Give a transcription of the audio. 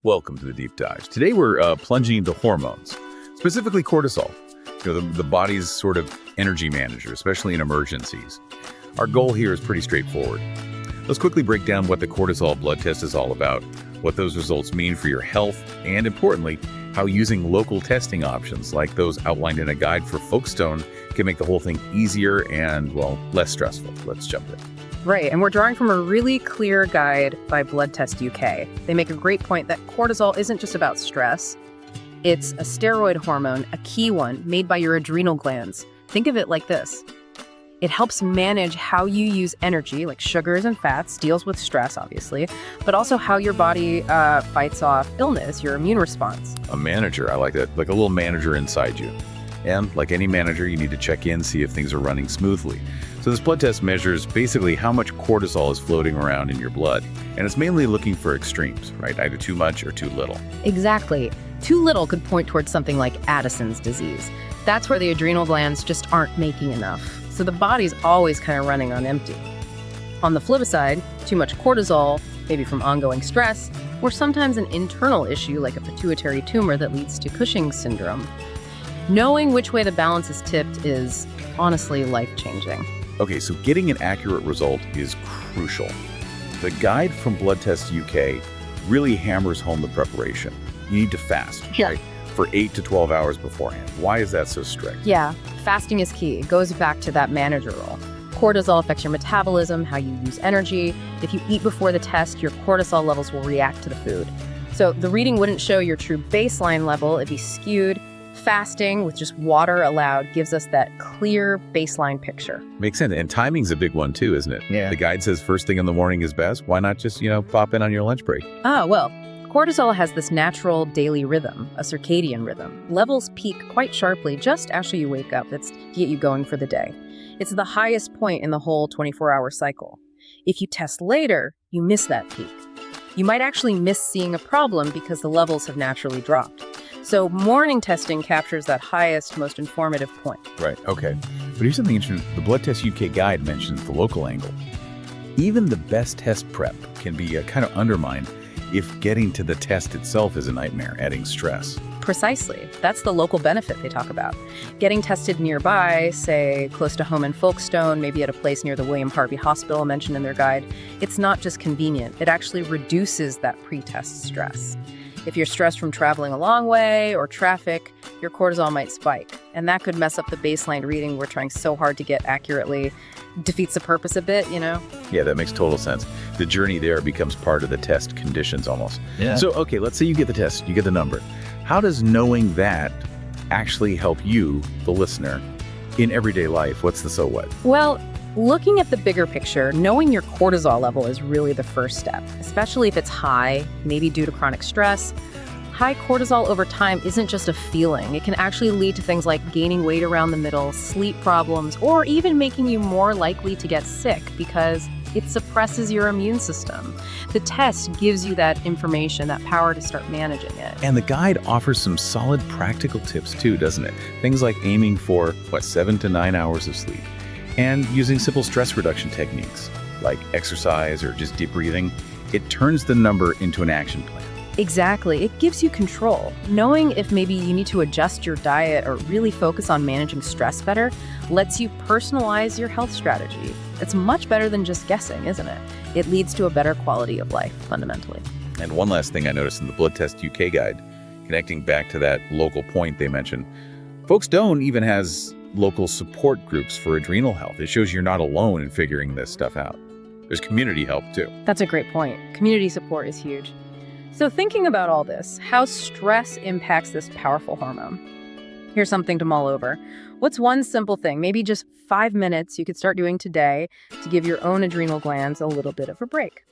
Welcome to the Deep Dive. Today we're plunging into hormones, specifically cortisol, the body's sort of energy manager, especially in emergencies. Our goal here is pretty straightforward. Let's quickly break down what the cortisol blood test is all about, what those results mean for your health, and importantly, how using local testing options like those outlined in a guide for Folkestone can make the whole thing easier and, well, less stressful. Let's jump in. Right, and we're drawing from a really clear guide by Blood Test UK. They make a great point that cortisol isn't just about stress. It's a steroid hormone, a key one, made by your adrenal glands. Think of it like this. It helps manage how you use energy, like sugars and fats, deals with stress, obviously, but also how your body fights off illness, your immune response. A manager, I like that, like a little manager inside you. And like any manager, you need to check in, see if things are running smoothly. So this blood test measures basically how much cortisol is floating around in your blood. And it's mainly looking for extremes, right? Either too much or too little. Exactly. Too little could point towards something like Addison's disease. That's where the adrenal glands just aren't making enough. So the body's always kind of running on empty. On the flip side, too much cortisol, maybe from ongoing stress, or sometimes an internal issue like a pituitary tumor that leads to Cushing syndrome. Knowing which way the balance is tipped is honestly life-changing. Okay, so getting an accurate result is crucial. The guide from Blood Test UK really hammers home the preparation. You need to fast, right? For 8 to 12 hours beforehand. Why is that so strict? Yeah, fasting is key. It goes back to that manager role. Cortisol affects your metabolism, how you use energy. If you eat before the test, your cortisol levels will react to the food. So the reading wouldn't show your true baseline level, it'd be skewed. Fasting with just water allowed gives us that clear baseline picture. Makes sense. And timing's a big one too, isn't it? Yeah. The guide says first thing in the morning is best. Why not just, pop in on your lunch break? Well, cortisol has this natural daily rhythm, a circadian rhythm. Levels peak quite sharply just after you wake up. That's to get you going for the day. It's the highest point in the whole 24-hour cycle. If you test later, you miss that peak. You might actually miss seeing a problem because the levels have naturally dropped. So morning testing captures that highest, most informative point. Right, okay. But here's something interesting. The Blood Test UK guide mentions the local angle. Even the best test prep can be kind of undermined if getting to the test itself is a nightmare, adding stress. Precisely. That's the local benefit they talk about. Getting tested nearby, say close to home in Folkestone, maybe at a place near the William Harvey Hospital mentioned in their guide, it's not just convenient. It actually reduces that pre-test stress. If you're stressed from traveling a long way or traffic, your cortisol might spike. And that could mess up the baseline reading we're trying so hard to get accurately. Defeats the purpose a bit, Yeah, that makes total sense. The journey there becomes part of the test conditions almost. Yeah. So, okay, let's say you get the test, you get the number. How does knowing that actually help you, the listener, in everyday life? What's the so what? Well, looking at the bigger picture, knowing your cortisol level is really the first step, especially if it's high, maybe due to chronic stress. High cortisol over time isn't just a feeling. It can actually lead to things like gaining weight around the middle, sleep problems, or even making you more likely to get sick because it suppresses your immune system. The test gives you that information, that power to start managing it. And the guide offers some solid practical tips too, doesn't it? Things like aiming for, 7 to 9 hours of sleep. And using simple stress reduction techniques like exercise or just deep breathing. It turns the number into an action plan. Exactly. It gives you control. Knowing if maybe you need to adjust your diet or really focus on managing stress better lets you personalize your health strategy. It's much better than just guessing, isn't it? It leads to a better quality of life, fundamentally. And one last thing I noticed in the Blood Test UK guide, connecting back to that local point they mentioned, Folkestone even has local support groups for adrenal health. It shows you're not alone in figuring this stuff out. There's community help too. That's a great point. Community support is huge. So thinking about all this, how stress impacts this powerful hormone. Here's something to mull over. What's one simple thing, maybe just 5 minutes you could start doing today to give your own adrenal glands a little bit of a break?